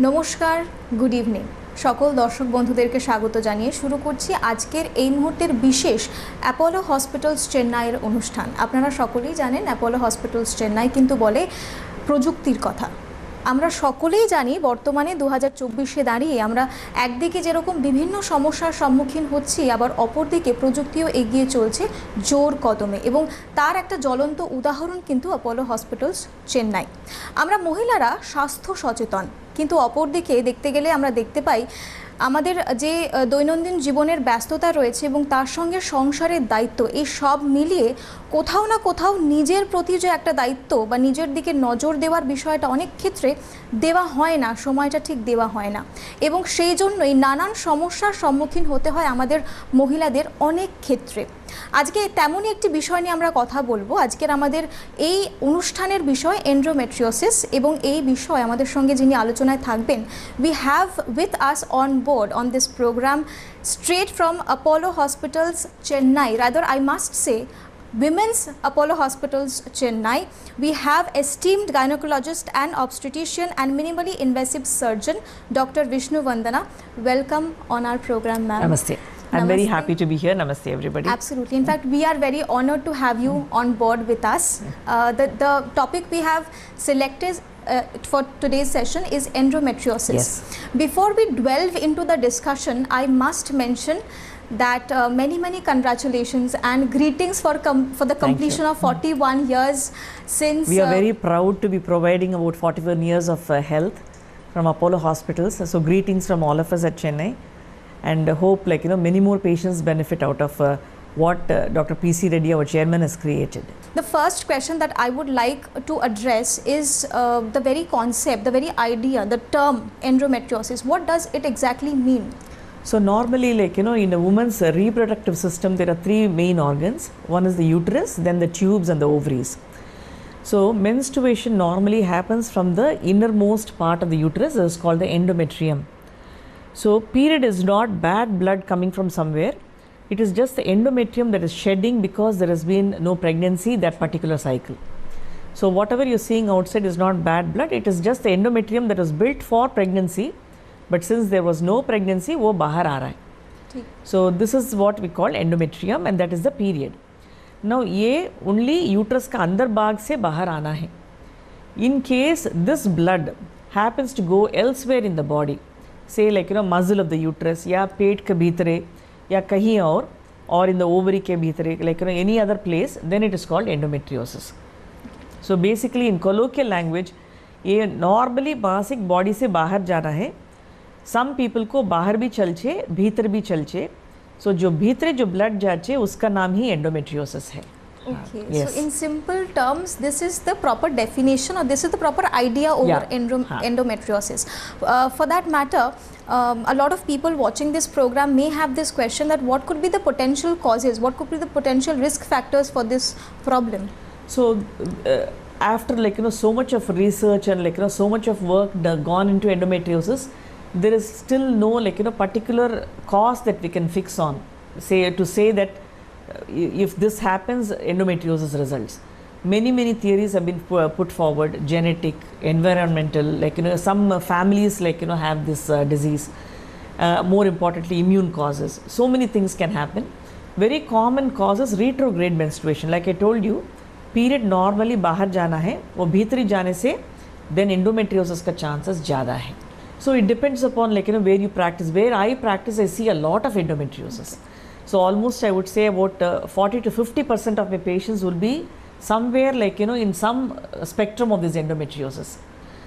নমস্কার, good evening. সকল দর্শক বন্ধুদেরকে স্বাগত জানিয়ে শুরু করছি আজকের এই মুহূর্তের বিশেষ অ্যাপোলো হসপিটালস চেন্নাইয়ের অনুষ্ঠান। আপনারা সকলেই জানেন অ্যাপোলো হসপিটালস চেন্নাই কিন্তু বলে প্রযুক্তির কথা। আমরা সকলেই জানি বর্তমানে 2024-এ দাঁড়িয়ে আমরা একদিকে যেরকম বিভিন্ন সমস্যার সম্মুখীন হচ্ছি, আবার অপরদিকে প্রযুক্তিও এগিয়ে চলছে জোর কদমে, এবং তার একটা জ্বলন্ত উদাহরণ কিন্তু অ্যাপোলো হসপিটালস চেন্নাই। আমরা মহিলারা স্বাস্থ্য সচেতন, কিন্তু অপরদিকে দেখতে গেলে আমরা দেখতে পাই আমাদের যে দৈনন্দিন জীবনের ব্যস্ততা রয়েছে এবং তার সঙ্গে সংসারের দায়িত্ব, এই সব মিলিয়ে কোথাও না কোথাও নিজের প্রতি যে একটা দায়িত্ব বা নিজের দিকে নজর দেওয়ার বিষয়টা অনেক ক্ষেত্রে দেওয়া হয় না, সময়টা ঠিক দেওয়া হয় না, এবং সেই জন্যই নানান সমস্যার সম্মুখীন হতে হয় আমাদের মহিলাদের অনেক ক্ষেত্রে। আজকে তেমনই একটি বিষয় নিয়ে আমরা কথা বলবো। আজকের আমাদের এই অনুষ্ঠানের বিষয় এন্ডোমেট্রিওসিস, এবং এই বিষয় আমাদের সঙ্গে যিনি আলোচনায় থাকবেন, we have with us on board on this program straight from Apollo Hospitals Chennai, rather I must say Women's Apollo Hospitals Chennai. We have esteemed gynecologist and obstetrician and minimally invasive surgeon Dr. VISHNU VANDANA. Welcome on our program, ma'am. Namaste. I'm very happy to be here. Namaste, everybody. Absolutely. In fact, we are very honored to have you on board with us. The topic we have selected for today's session is endometriosis. Yes. Before we delve into the discussion, I must mention that many congratulations and greetings for the completion of 41 years since. We are very proud to be providing about 41 years of health from Apollo Hospitals. So greetings from all of us at Chennai, and hope many more patients benefit out of what Dr. P.C. Reddy, our chairman, has created. The first question that I would like to address is the very concept, the very idea, the term endometriosis. What does it exactly mean? So normally, in a woman's reproductive system, there are three main organs. One is the uterus, then the tubes and the ovaries. So menstruation normally happens from the innermost part of the uterus. It is called the endometrium. So period is not bad blood coming from somewhere. It is just the endometrium that is shedding because there has been no pregnancy that particular cycle. So whatever you're seeing outside is not bad blood. It is just the endometrium that was built for pregnancy, but since there was no pregnancy, वो बाहर आ रहा है. So this is what we call endometrium, and that is the period. Now ये only uterus का अंदर भाग से बाहर आना है. In case this blood happens to go elsewhere in the body, say muzzle of the uterus या पेट के भीतरे या कहीं or in the ovary के भीतरे, any other place, then it is called endometriosis. So basically in colloquial language, ये normally मासिक body से बाहर जाना है. Some people को बाहर भी चलचे, भीतर भी चलचे. So जो भीतरे जो blood जाचे, उसका नाम ही endometriosis है. Okay. Yes. So in simple terms, this is the proper definition, or this is the proper idea over endometriosis. For that matter, a lot of people watching this program may have this question that what could be the potential causes, what could be the potential risk factors for this problem? So after so much of research and so much of work gone into endometriosis, there is still no particular cause that we can fix on. Say that if this happens, endometriosis results. Many theories have been put forward: genetic, environmental, some families have this disease. More importantly, immune causes. So many things can happen. Very common causes retrograde menstruation. Like I told you, period normally बाहर जाना है, वो भीतरी जाने से then endometriosis का chances ज़्यादा है. So it depends upon where you practice. Where I practice, I see a lot of endometriosis. So almost I would say about 40 to 50% of my patients will be somewhere in some spectrum of this endometriosis.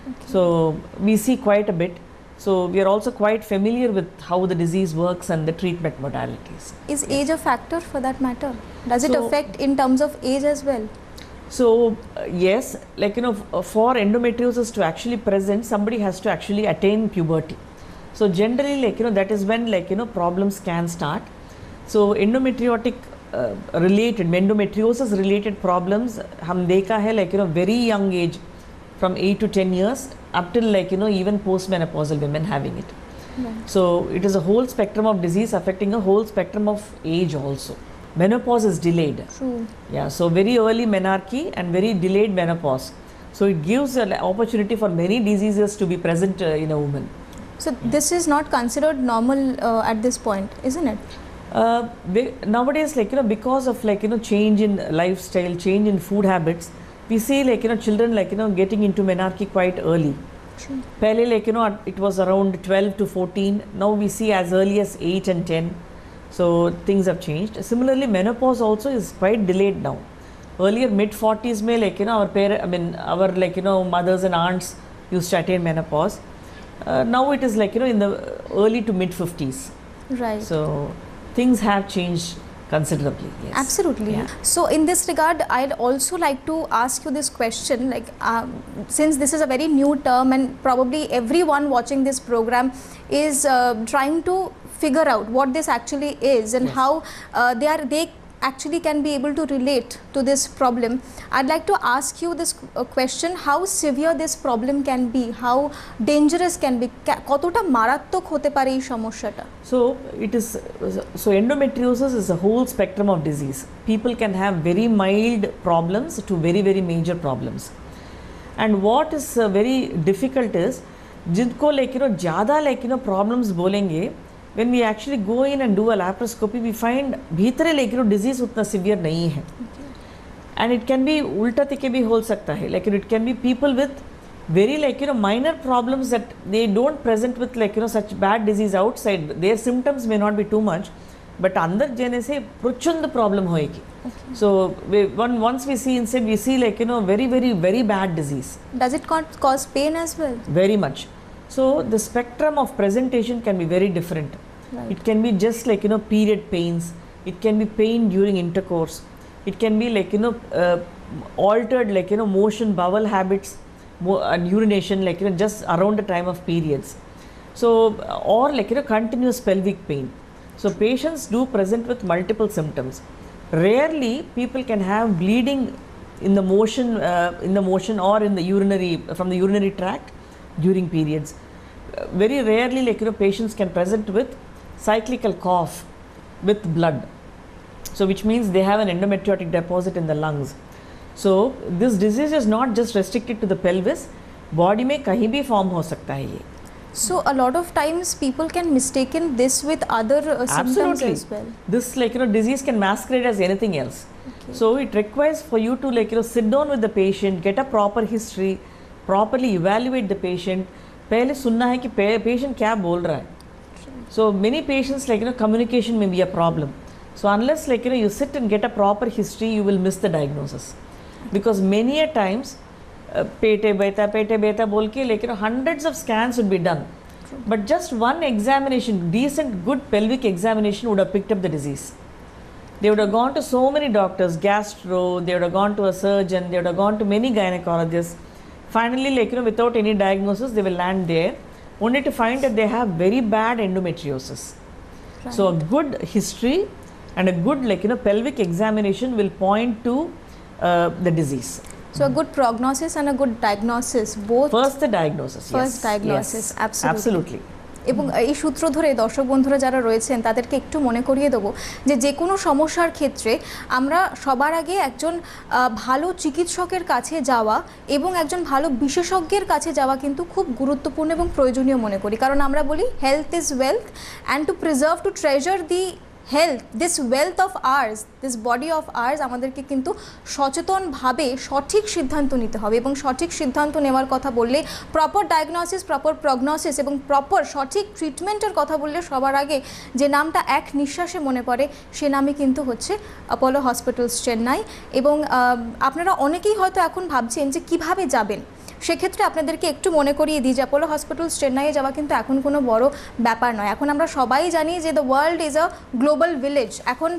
Okay. So we see quite a bit. So we are also quite familiar with how the disease works and the treatment modalities. Is age a factor for that matter? Does it affect in terms of age as well? So yes, for endometriosis to actually present, somebody has to actually attain puberty. So generally that is when problems can start. So endometriosis related problems हम देखा है very young age, from 8 to 10 years up till even postmenopausal women having it. Right. So it is a whole spectrum of disease affecting a whole spectrum of age also. Menopause is delayed. True. Yeah, so very early menarche and very delayed menopause. So it gives an opportunity for many diseases to be present in a woman. So this is not considered normal at this point, isn't it? Nowadays, because of change in lifestyle, change in food habits, we see children getting into menarche quite early. True. Pehle it was around 12 to 14. Now we see as early as 8 and 10. So things have changed. Similarly, menopause also is quite delayed now. Earlier mid 40s mein our mothers and aunts used to attain menopause. Now it is in the early to mid 50s. Right. So things have changed considerably. Yes. Absolutely. Yeah. So in this regard, I'd also like to ask you this question, since this is a very new term and probably everyone watching this program is trying to figure out what this actually is and Yes. how they actually can be able to relate to this problem. I'd like to ask you this question, how severe this problem can be, how dangerous can be, কতটা মারাত্মক হতে পারে এই সমস্যাটা? So endometriosis is a whole spectrum of disease. People can have very mild problems to very, very major problems. And what is very difficult is, जिनको ज़्यादा problems बोलेंगे, when we actually go in and do a laparoscopy, we find भीतरे disease उतना severe नहीं है. And it can be उल्टा तिके भी हो सकता है. It can be people with very minor problems that they don't present with such bad disease outside. Their symptoms may not be too much, but अंदर जाने से प्रचंड problem होएगी. So once we see inside, we see very, very, very bad disease. Does it cause pain as well? Very much. So the spectrum of presentation can be very different. Right. It can be just period pains. It can be pain during intercourse. It can be altered motion, bowel habits, and urination just around the time of periods. So or continuous pelvic pain. So patients do present with multiple symptoms. Rarely people can have bleeding in the motion or in the from the urinary tract during periods. Very rarely patients can present with cyclical cough with blood, so which means they have an endometriotic deposit in the lungs. So this disease is not just restricted to the pelvis, body में कहीं भी form हो सकता है ये. So a lot of times people can mistaken this with other symptoms Absolutely. as well. This disease can masquerade as anything else. Okay. So it requires for you to sit down with the patient, get a proper history, properly evaluate the patient. पहले सुनना है कि patient क्या बोल रहा है. So many patients communication may be a problem. So unless you sit and get a proper history, you will miss the diagnosis. Because many a times pete beta बोल के hundreds of scans would be done. But just one examination, decent good pelvic examination would have picked up the disease. They would have gone to so many doctors, gastro, they would have gone to a surgeon, they would have gone to many gynecologists. Finally, without any diagnosis, they will land there, only to find that they have very bad endometriosis. Right. So a good history and a good pelvic examination will point to the disease. So a good prognosis and a good diagnosis, both. First the diagnosis. First yes. diagnosis, yes. absolutely. Absolutely. এবং এই সূত্র ধরে দর্শক বন্ধুরা যারা রয়েছেন তাদেরকে একটু মনে করিয়ে দেবো যে কোনো সমস্যার ক্ষেত্রে আমরা সবার আগে একজন ভালো চিকিৎসকের কাছে যাওয়া এবং একজন ভালো বিশেষজ্ঞের কাছে যাওয়া কিন্তু খুব গুরুত্বপূর্ণ এবং প্রয়োজনীয় মনে করি, কারণ আমরা বলি health is wealth and to preserve to treasure the health, this wealth of ours, this body of ours, আমাদেরকে কিন্তু সচেতনভাবে সঠিক সিদ্ধান্ত নিতে হবে। এবং সঠিক সিদ্ধান্ত নেওয়ার কথা বললে, প্রপার ডায়াগনোসিস, প্রপার প্রগনোসিস এবং প্রপার সঠিক ট্রিটমেন্টের কথা বললে সবার আগে যে নামটা এক নিঃশ্বাসে মনে পড়ে সে নামই কিন্তু হচ্ছে অ্যাপোলো হসপিটালস চেন্নাই। এবং আপনারা অনেকেই হয়তো এখন ভাবছেন যে কিভাবে যাবেন, সেক্ষেত্রে আপনাদেরকে একটু মনে করিয়ে দিই যে অ্যাপোলো হসপিটালস চেন্নাইয়ে যাওয়া কিন্তু এখন কোনো বড় ব্যাপার নয়। এখন আমরা সবাই জানি যে the world is a global village. এখন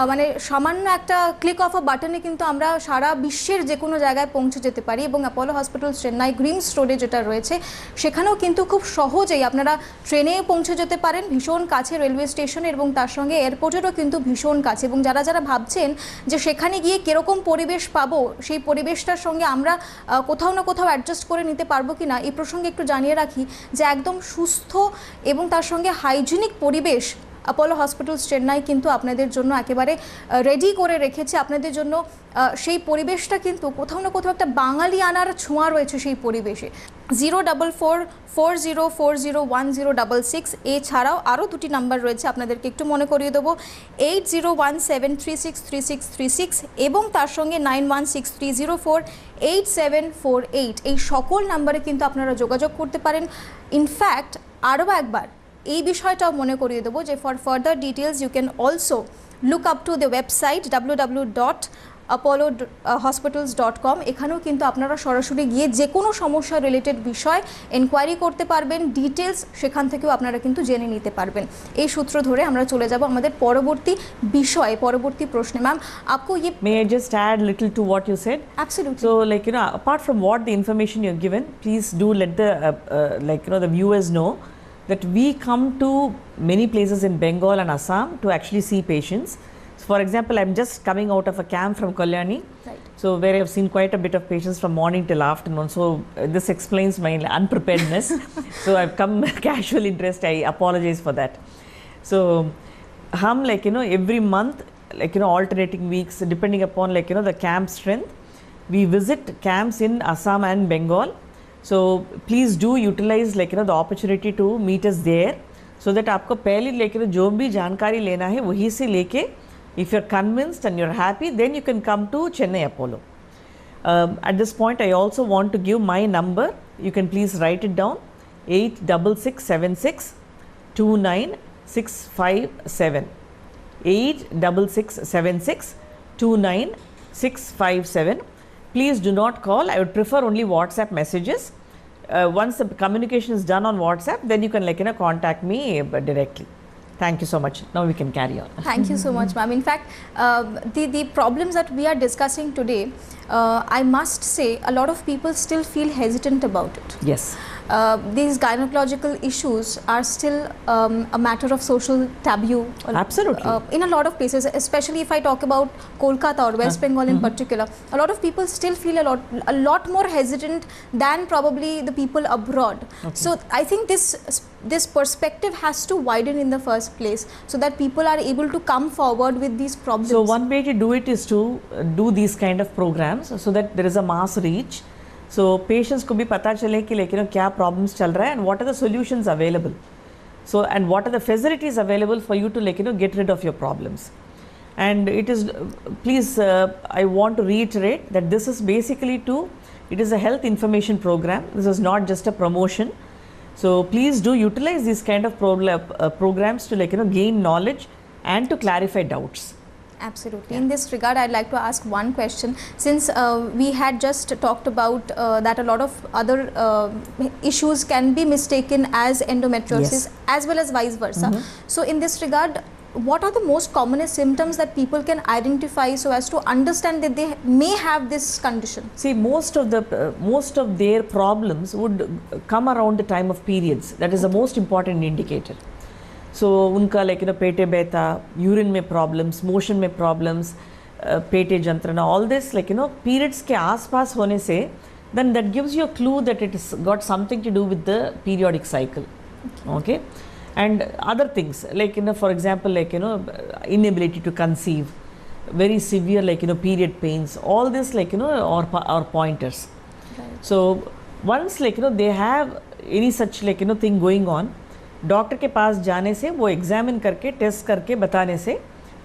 মানে সামান্য একটা ক্লিক অফ আ বাটনে কিন্তু আমরা সারা বিশ্বের যে কোনো জায়গায় পৌঁছে যেতে পারি। এবং অ্যাপোলো হসপিটালস চেন্নাই গ্রিমস রোডে যেটা রয়েছে সেখানেও কিন্তু খুব সহজেই আপনারা ট্রেনে পৌঁছে যেতে পারেন, ভীষণ কাছে রেলওয়ে স্টেশনে, এবং তার সঙ্গে এয়ারপোর্টেরও কিন্তু ভীষণ কাছে। এবং যারা যারা ভাবছেন যে সেখানে গিয়ে কীরকম পরিবেশ পাবো, সেই পরিবেশটার সঙ্গে আমরা কোথাও না কোথাও অ্যাডজাস্ট করে নিতে পারবো কি না, এই প্রসঙ্গে একটু জানিয়ে রাখি যে একদম সুস্থ এবং তার সঙ্গে হাইজিনিক পরিবেশ অ্যাপোলো হসপিটালস চেন্নাই কিন্তু আপনাদের জন্য একেবারে রেডি করে রেখেছে। আপনাদের জন্য সেই পরিবেশটা কিন্তু কোথাও না কোথাও একটা বাঙালি আনার ছোঁয়া রয়েছে সেই পরিবেশে। 04440401066 এছাড়াও আরও দুটি নাম্বার রয়েছে, আপনাদেরকে একটু মনে করিয়ে দেবো, 8017363636 এবং তার সঙ্গে 9163048748। এই সকল নাম্বারে কিন্তু আপনারা যোগাযোগ করতে পারেন। ইনফ্যাক্ট আরও একবার এই বিষয়টাও মনে করিয়ে দেবো যে for further details you can also look up to the website www.apollohospitals.com। এখানেও কিন্তু আপনারা সরাসরি গিয়ে যে কোনো সমস্যা রিলেটেড বিষয় এনকোয়ারি করতে পারবেন, ডিটেলস সেখান থেকেও আপনারা কিন্তু জেনে নিতে পারবেন। এই সূত্র ধরে আমরা চলে যাব আমাদের পরবর্তী বিষয়ে, পরবর্তী প্রশ্নে। ম্যাম আপকো ये May I just add little to what you said? Absolutely. So like apart from what the information you've given, please do let the the viewers know that we come to many places in Bengal and Assam to actually see patients. So for example, I'm just coming out of a camp from Kalyani, Right. so where I've seen quite a bit of patients from morning till afternoon. So this explains my unpreparedness. So I've come casually dressed. I apologize for that. So hum every month, alternating weeks depending upon the camp strength, we visit camps in Assam and Bengal. So please do utilize the opportunity to meet us there, so that आपको पहले जो भी जानकारी लेना है वही से लेके, if you're convinced and you're happy, then you can come to Chennai Apollo. At this point I also want to give my number. You can please write it down, 86676 86676 Please do not call. I would prefer only WhatsApp messages. Once the communication is done on WhatsApp, then you can contact me directly. Thank you so much. Now we can carry on. Thank you so much, ma'am. In fact, the problems that we are discussing today, I must say a lot of people still feel hesitant about it. Yes. These gynecological issues are still a matter of social taboo. Absolutely. In a lot of places, especially if I talk about Kolkata or West Bengal in particular, a lot of people still feel a lot more hesitant than probably the people abroad. Okay. So I think this perspective has to widen in the first place, so that people are able to come forward with these problems. So one way to do it is to do these kind of programs, so that there is a mass reach. So patients को भी पता चले कि क्या problems चल रहा है, and what are the solutions available. So and what are the facilities available for you to get rid of your problems. And it is please I want to reiterate that this is basically it is a health information program. This is not just a promotion. So please do utilize these kind of programs to gain knowledge and to clarify doubts. Absolutely. In this regard, I'd like to ask one question. Since we had just talked about that a lot of other issues can be mistaken as endometriosis, Yes. as well as vice versa. So in this regard, what are the most commonest symptoms that people can identify so as to understand that they may have this condition? See, most of their problems would come around the time of periods. That is the most important indicator. So उनका पेटे बेता, urine में problems, motion में problems, पेटे जंत्रणा, all this periods के आसपास होने से, then that gives you a clue that it has got something to do with the periodic cycle. Okay. And other things for example inability to conceive, very severe period pains, all this or pointers. Right. So once they have any such thing going on, doctor के पास जाने से, वो examine करके test करके बताने से,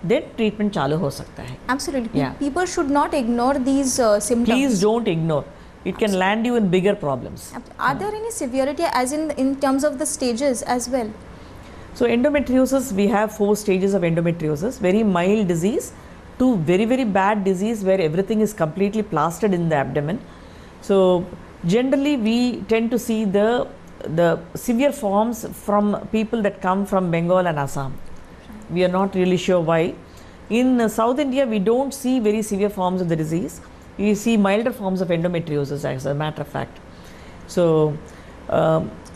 then treatment चालू हो सकता है. Absolutely. Yeah. People should not ignore these symptoms. Please don't ignore. It can land you in bigger problems. Are there any severity as in terms of the stages as well? So endometriosis, we have 4 stages of endometriosis. Very mild disease to very, very bad disease where everything is completely plastered in the abdomen. So generally we tend to see the severe forms from people that come from Bengal and Assam. We are not really sure why. In South India, we don't see very severe forms of the disease. We see milder forms of endometriosis, as a matter of fact. So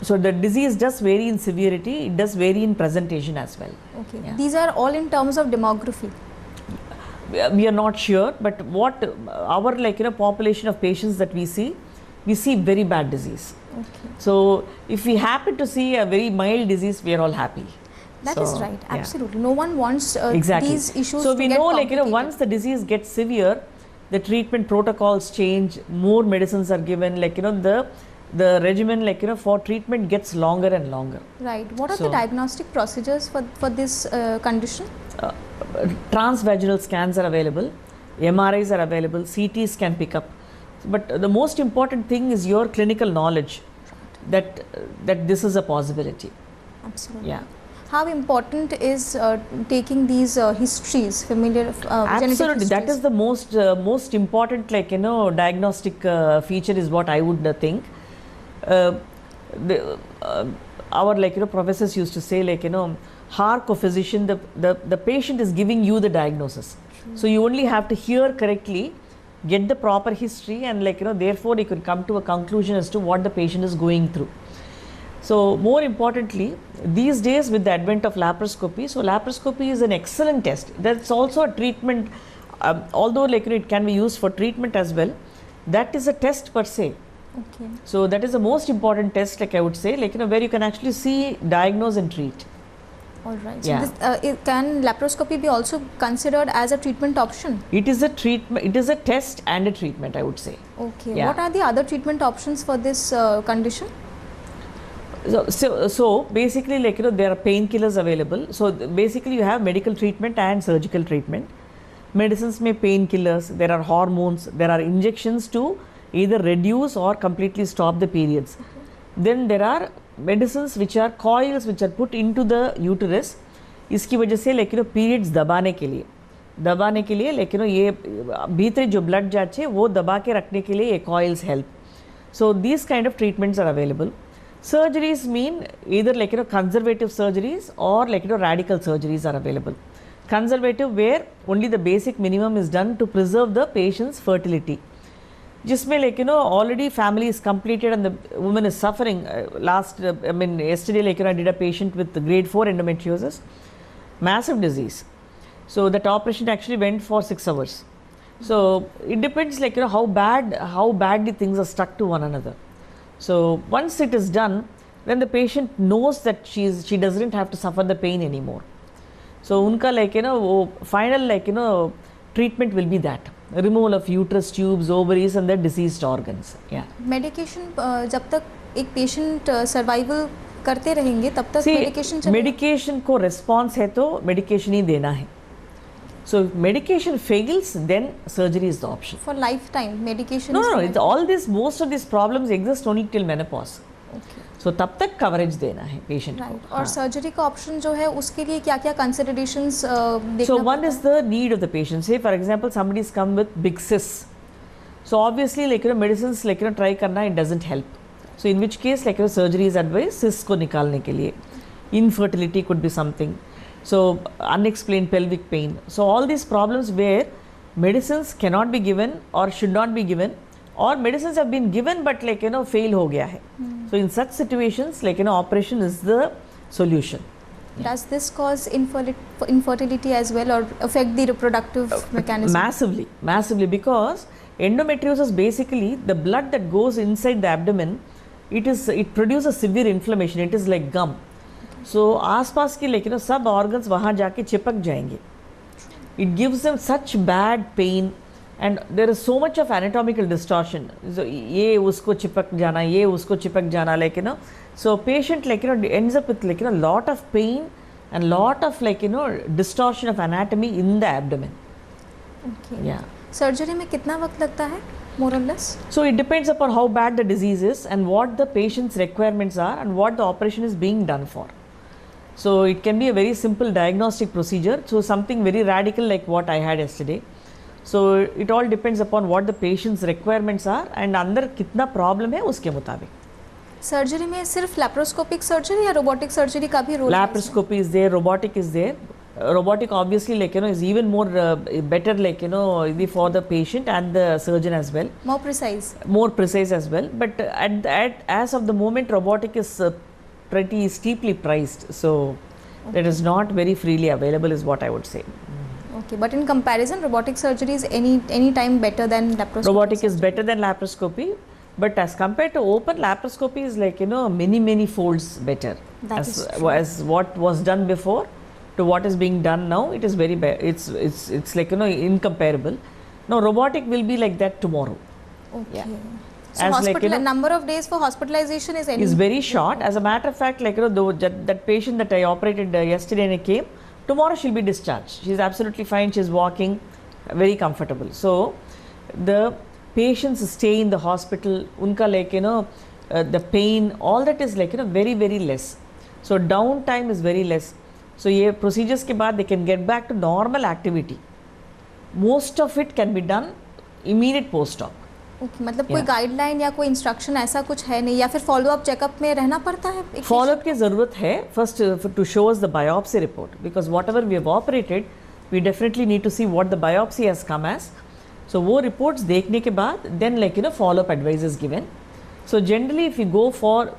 the disease does vary in severity. It does vary in presentation as well. Okay. Yeah. These are all in terms of demography. We are not sure, but what our population of patients that we see very bad disease. Okay. So if we happen to see a very mild disease, we are all happy. That So, is right. yeah. Absolutely. No one wants Exactly. these issues So to we get know, like, complicated. once the disease gets severe, the treatment protocols change, more medicines are given, like, the regimen, like, for treatment gets longer and longer. Right. What are the So- diagnostic procedures for this condition? Transvaginal scans are available, MRIs are available, CTs can pick up. But the most important thing is your clinical knowledge that this is a possibility. Absolutely. Yeah. How important is taking these histories, familiar genetic Absolutely, that histories? is the most important, like, diagnostic feature is what I would think. Our, like, professors used to say, like, hark, physician, the patient is giving you the diagnosis. So you only have to hear correctly, get the proper history, and, like, therefore you can come to a conclusion as to what the patient is going through. So more importantly, these days with the advent of laparoscopy, so laparoscopy is an excellent test. That's also a treatment, although, like, it can be used for treatment as well. That is a test per se. Okay. So that is the most important test, like I would say, like, where you can actually see, diagnose and treat. All right. Yeah. So this, can laparoscopy be also considered as a treatment option? It is a treatment, it is a test and a treatment, I would say. Okay. Yeah. What are the other treatment options for this condition? So basically, like, there are painkillers available. So basically you have medical treatment and surgical treatment. Medicines may painkillers, there are hormones, there are injections to either reduce or completely stop the periods. Then there are medicines which are coils which are put into the uterus. इसकी वजह से, like, periods दबाने के लिए, like, ये भीतर जो blood जाचे वो दबा के रखने के लिए ये coils help. So these kind of treatments are available. Surgeries mean either, like, conservative surgeries or, like, radical surgeries are available. Conservative, where only the basic minimum is done to preserve the patient's fertility. जिसमें, like, already family is completed and the woman is suffering. Yesterday, like, I did a patient with grade 4 endometriosis, massive disease. So that operation actually went for 6 hours. So it depends, like, how badly things are stuck to one another. So once it is done, then the patient knows that she doesn't have to suffer the pain anymore. So unka, like, final, like, treatment will be that removal of uterus tubes, ovaries and the diseased organs. Yeah. Medication जब तक एक patient survival करते रहेंगे तब तक medication चलेगा? medication को response है तो medication ही देना है. So if medication fails, then surgery is the option. For lifetime medication? No, it's all this, most of these problems exist only till menopause. Okay. So तब तक coverage देना है patient Right. को. और surgery का option जो है उसके लिए क्या क्या considerations देखना So one पड़ता is the need of the patient. Say for example somebody's come with big cysts. So obviously, like, medicines, like, try करना, it doesn't help. So in which case, like, surgery is advised cysts को निकालने के लिए. Infertility could be something. So unexplained pelvic pain. So all these problems where medicines cannot be given or should not be given, or medicines have been given but, like, fail हो गया है. So in such situations, like, operation is the solution. Does this cause infertility as well or affect the reproductive mechanism? Massively, because endometriosis, basically the blood that goes inside the abdomen, it produces severe inflammation. It is like gum. So आसपास के, like, सब organs वहाँ जाके चिपक जाएंगे. It gives them such bad pain and there is so much of anatomical distortion. So ये उसको चिपक जाना, ये उसको चिपक जाना, like, so patient, like, ends up with, like, lot of pain and lot of, like, distortion of anatomy in the abdomen. Okay. Yeah. Surgery में कितना वक्त लगता है more or less? So it depends upon how bad the disease is and what the patient's requirements are and what the operation is being done for. So it can be a very simple diagnostic procedure, so something very radical like what I had yesterday. So it all depends upon what the patient's requirements are and अंदर कितना problem है उसके मुताबिक. Surgery में सिर्फ laparoscopic surgery या robotic surgery का भी role? Laparoscopy is there, robotic is there. Robotic obviously, like, is even more better, like, for the patient and the surgeon as well. More precise. More precise as well. But as of the moment, robotic is pretty steeply priced. So that is not very freely available is what I would say. Okay, but in comparison, robotic surgery is any time better than laparoscopy? Robotic is better than laparoscopy. But as compared to open, laparoscopy is like, you know, many folds better. That is true. As what was done before to what is being done now, it is very it's like, you know, incomparable. Now robotic will be like that tomorrow. Okay. Yeah. So As hospital, like, you know, number of days for hospitalization is very short. As a matter of fact, like, you know, that patient that I operated yesterday and I came, tomorrow she'll be discharged. She's absolutely fine. She's walking, very comfortable. So the patients stay in the hospital, unka like, you know, the pain, all that is like, you know, very less. So downtime is very less. So ye procedures ke baad they can get back to normal activity. Most of it can be done immediate post-op. Okay, मतलब कोई guideline या कोई instruction ऐसा कुछ है नहीं, या फिर फॉलो अप चेकअप में रहना पड़ता है? फॉलो अप की ज़रूरत है first to show us the biopsy report, because whatever we have operated we definitely need to see what the biopsy has come as. So वो रिपोर्ट्स देखने के बाद then like, you know, follow up advice is given. So generally if you go for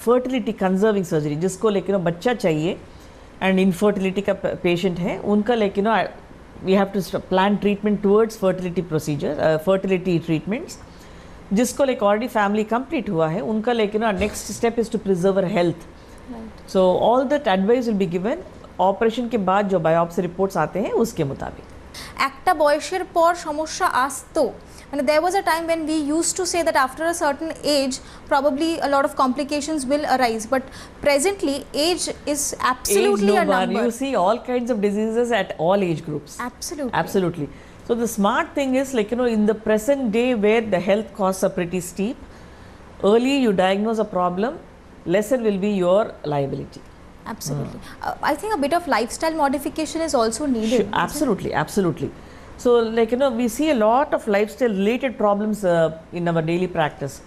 fertility conserving surgery, जिसको like, you know, बच्चा चाहिए and infertility का patient है, उनका like, you know, we have to plan treatment towards fertility procedure, fertility treatments. जिसको like already family complete हुआ है, उनका like, you know, next step is to preserve her health. Right. So all that advice will be given. Operation के बाद जो biopsy reports आते हैं उसके मुताबिक. একটা বয়সের পর সমস্যা আসতো, মানে there was a time when we used to say that after a certain age probably a lot of complications will arise, but presently age is absolutely a number. You see all kinds of diseases at all age groups. Absolutely. So the smart thing is like, you know, in the present day where the health costs are pretty steep, early you diagnose a problem, lesser will be your liability. Absolutely. I think a bit of lifestyle modification is also needed. Sure, absolutely. So like, you know, we see a lot of lifestyle related problems in our daily practice.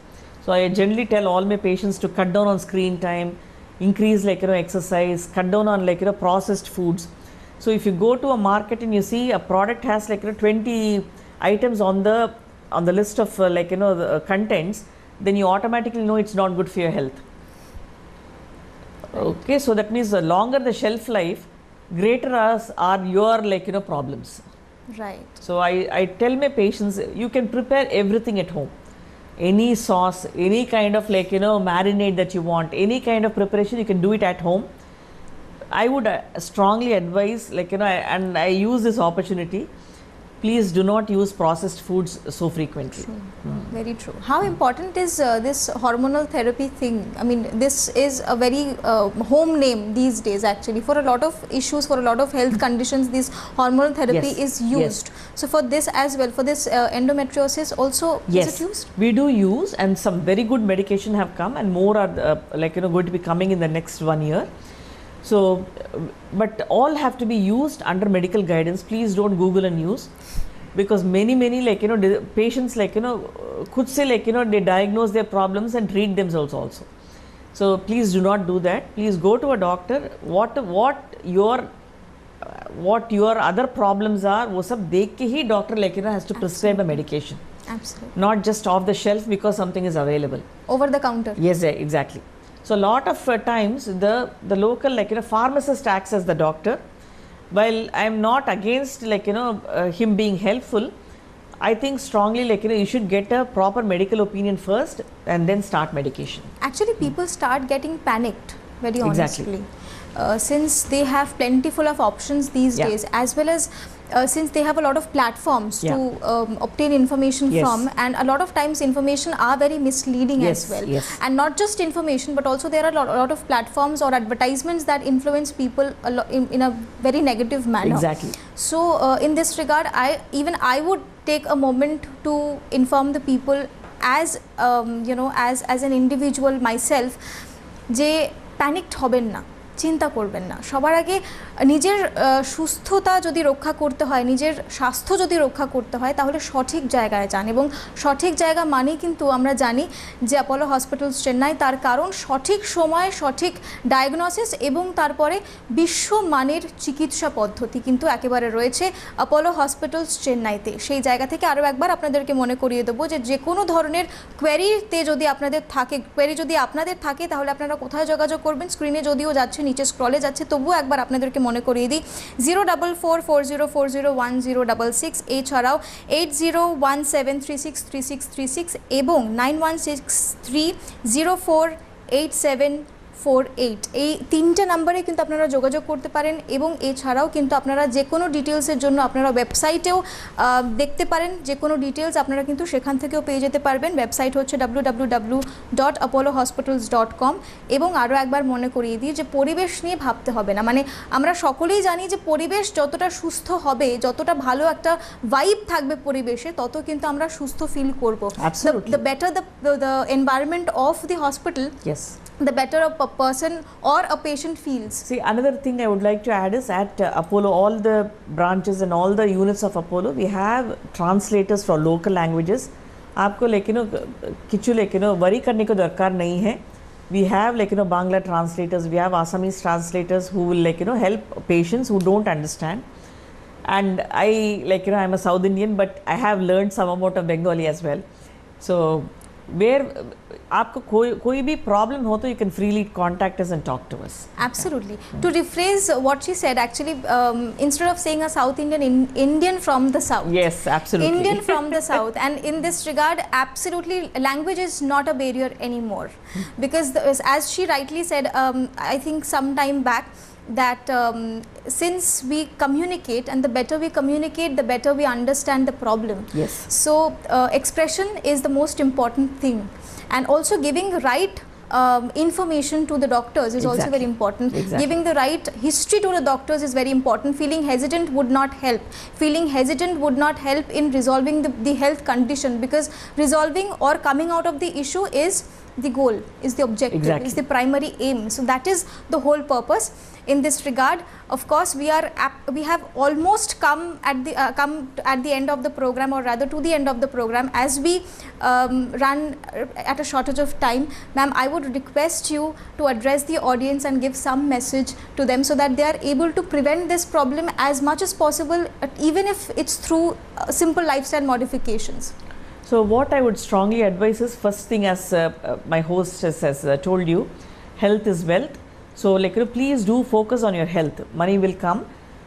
So I generally tell all my patients to cut down on screen time, increase like, you know, exercise, cut down on like, you know, processed foods. So if you go to a market and you see a product has like, you know, 20 items on the list of like, you know, the contents, then you automatically know it's not good for your health. Okay, so that means the longer the shelf life, greater are your like, you know, problems. Right. So I tell my patients, you can prepare everything at home. Any sauce, any kind of like, you know, marinade that you want, any kind of preparation, you can do it at home. I would strongly advise, like, you know, and I use this opportunity, please do not use processed foods so frequently. True. Very true. How important is this hormonal therapy thing? I mean, this is a very home name these days actually. For a lot of issues, for a lot of health conditions, this hormonal therapy is used. So for this as well, for this endometriosis also, is it used? We do use, and some very good medication have come, and more are like, you know, going to be coming in the next 1 year. So, but all have to be used under medical guidance. Please don't Google and use, because many like, you know, patients like, you know, could say like, you know, they diagnose their problems and treat themselves also. So please do not do that. Please go to a doctor. What your other problems are, वो सब देख के ही doctor like, you know, has to prescribe a medication. Absolutely. Not just off the shelf because something is available. Over the counter. Yes, exactly. So a lot of times the local like, you know, pharmacist acts as the doctor. While I am not against like, you know, him being helpful, I think strongly like, you know, you should get a proper medical opinion first and then start medication. Actually people start getting panicked, very honestly. Exactly. Since they have plentiful of options these days, as well as since they have a lot of platforms to obtain information from, and a lot of times information are very misleading as well. And not just information, but also there are a lot of platforms or advertisements that influence people in a very negative manner. Exactly. So in this regard, I would take a moment to inform the people as you know, as an individual myself, যে panicked হবেন না, চিন্তা করবেন না। সবার আগে নিজের সুস্থতা যদি রক্ষা করতে হয়, নিজের স্বাস্থ্য যদি রক্ষা করতে হয়, তাহলে সঠিক জায়গায় যান। এবং সঠিক জায়গা মানেই কিন্তু আমরা জানি যে অ্যাপোলো হসপিটালস চেন্নাই, তার কারণ সঠিক সময়ে সঠিক ডায়াগনোসিস এবং তারপরে বিশ্বমানের চিকিৎসা পদ্ধতি কিন্তু একেবারে রয়েছে অ্যাপোলো হসপিটালস চেন্নাইতে। সেই জায়গা থেকে আরও একবার আপনাদেরকে মনে করিয়ে দেবো যে কোনো ধরনের কোয়েরি যদি আপনাদের থাকে তাহলে আপনারা কোথায় যোগাযোগ করবেন, স্ক্রিনে যদিও যাচ্ছে নিচে স্ক্রলে যাচ্ছে, তবুও একবার আপনাদেরকে মনে করিয়ে দিই 04440401066, এছাড়াও 8017363636 এবং 9163048748, এই তিনটে নাম্বারে কিন্তু আপনারা যোগাযোগ করতে পারেন। এবং এছাড়াও কিন্তু আপনারা যে কোনো ডিটেলসের জন্য আপনারা ওয়েবসাইটেও দেখতে পারেন, যে কোনো ডিটেলস আপনারা কিন্তু সেখান থেকেও পেয়ে যেতে পারবেন। ওয়েবসাইট হচ্ছে www.apollohospitals.com। এবং আরও একবার মনে করিয়ে দিই যে পরিবেশ নিয়ে ভাবতে হবে না, মানে আমরা সকলেই জানি যে পরিবেশ যতটা সুস্থ হবে, যতটা ভালো একটা ভাইব থাকবে পরিবেশে, তত কিন্তু আমরা সুস্থ ফিল করবো। The better the environment of the hospital, yes, the better a person or a patient feels. See, another thing I would like to add is at Apollo, all the branches and all the units of Apollo, we have translators for local languages. आपको लेकिन किचु लेकिन worry करने को दरकार नहीं है. We have Bangla translators, we have Assamese translators who will help patients who don't understand. And I I'm a South Indian, but I have learned some amount of Bengali as well. So where आपको कोई भी problem हो तो you can freely contact us and talk to us. Absolutely. To rephrase what she said, actually, instead of saying a South Indian, Indian from the South. Yes, absolutely. Indian from the South. And in this regard, absolutely, language is not a barrier anymore. Because as she rightly said, I think some time back, that since we communicate, and the better we communicate, the better we understand the problem. Yes. So expression is the most important thing, and also giving right information to the doctors is also very important. Exactly. Giving the right history to the doctors is very important. Feeling hesitant would not help. Feeling hesitant would not help in resolving the health condition, because resolving or coming out of the issue is the goal, is the objective, exactly, is the primary aim. So that is the whole purpose. In this regard, of course, we have almost come at the end of the program, or rather to the end of the program, as we run at a shortage of time. Ma'am, I would request you to address the audience and give some message to them so that they are able to prevent this problem as much as possible, even if it's through simple lifestyle modifications. So what I would strongly advise is, first thing, as my host has told you, health is wealth. So please do focus on your health. Money will come,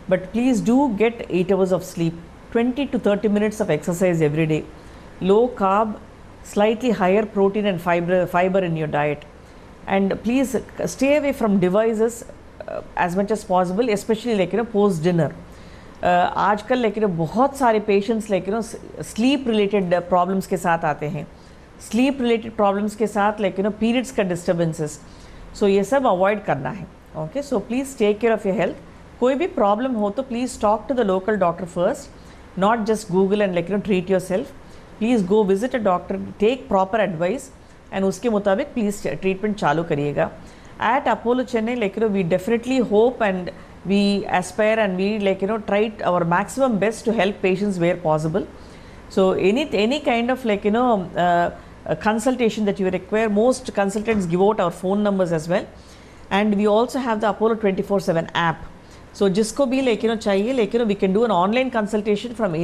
but please do get 8 hours of sleep, 20 to 30 minutes of exercise every day, low carb, slightly higher protein and fiber in your diet, and please stay away from devices as much as possible, especially post dinner. आजकल बहुत सारे patients sleep related problems के साथ आते हैं, sleep related problems के साथ periods का डिस्टर्बेंसेस, सो ये सब अवॉइड करना है. Okay, so please take care of your health. कोई भी प्रॉब्लम हो तो please talk to the local doctor first, not just Google and treat yourself. Please go visit a doctor, take proper advice, and उसके मुताबिक please treatment चालू करिएगा. At Apollo Chennai we definitely hope and we aspire and we try our maximum best to help patients where possible. So any kind of consultation that you require, most consultants give out our phone numbers as well, and we also have the Apollo 24/7 app. So jisko bhi chahiye we can do an online consultation from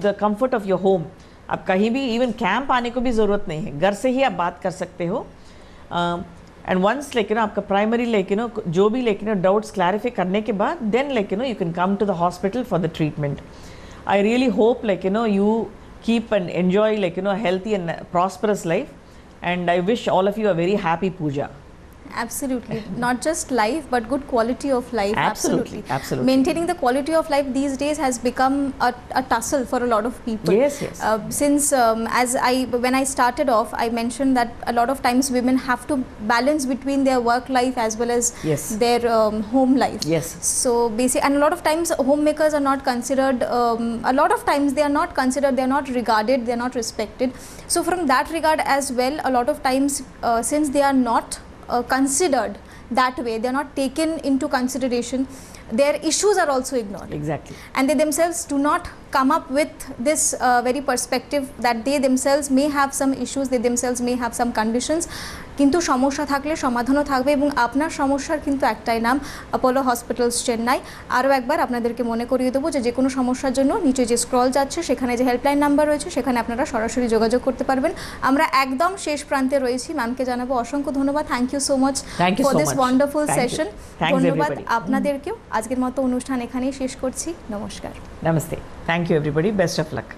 the comfort of your home. आप कहीं भी even camp आने को भी ज़रूरत नहीं है, घर से ही आप बात कर सकते हो. And once आपका primary जो भी doubts clarify करने के बाद, then you can come to the hospital for the treatment. I really hope you keep and enjoy a healthy and prosperous life, and I wish all of you a very happy puja. Absolutely. Not just life, but good quality of life. Absolutely. Absolutely. Maintaining the quality of life these days has become a tussle for a lot of people. Yes, yes. Since when I started off, I mentioned that a lot of times women have to balance between their work life as well as their home life. Yes. So basically, and a lot of times homemakers are not considered, a lot of times they are not considered, they are not regarded, they are not respected. So from that regard as well, a lot of times since they are not considered that way, they are not taken into consideration, their issues are also ignored. Exactly. And they themselves do not come up with this very perspective that they themselves may have some issues, they themselves may have some conditions, কিন্তু সমস্যা থাকলে সমাধানও থাকবে এবং আপনার সমস্যার কিন্তু একটাই নাম, অ্যাপোলো হসপিটালস চেন্নাই। আরও একবার আপনাদেরকে মনে করিয়ে দেবো যে কোনো সমস্যার জন্য নিচে যে স্ক্রল যাচ্ছে সেখানে যে হেল্পলাইন নাম্বার রয়েছে সেখানে আপনারা সরাসরি যোগাযোগ করতে পারবেন। আমরা একদম শেষ প্রান্তে রয়েছি, ম্যামকে জানাবো অসংখ্য ধন্যবাদ। Thank you so much for this wonderful session. ধন্যবাদ আপনাদেরকেও। আজকের মতো অনুষ্ঠান এখানেই শেষ করছি। নমস্কার। Namaste. Thank you everybody. Best of luck.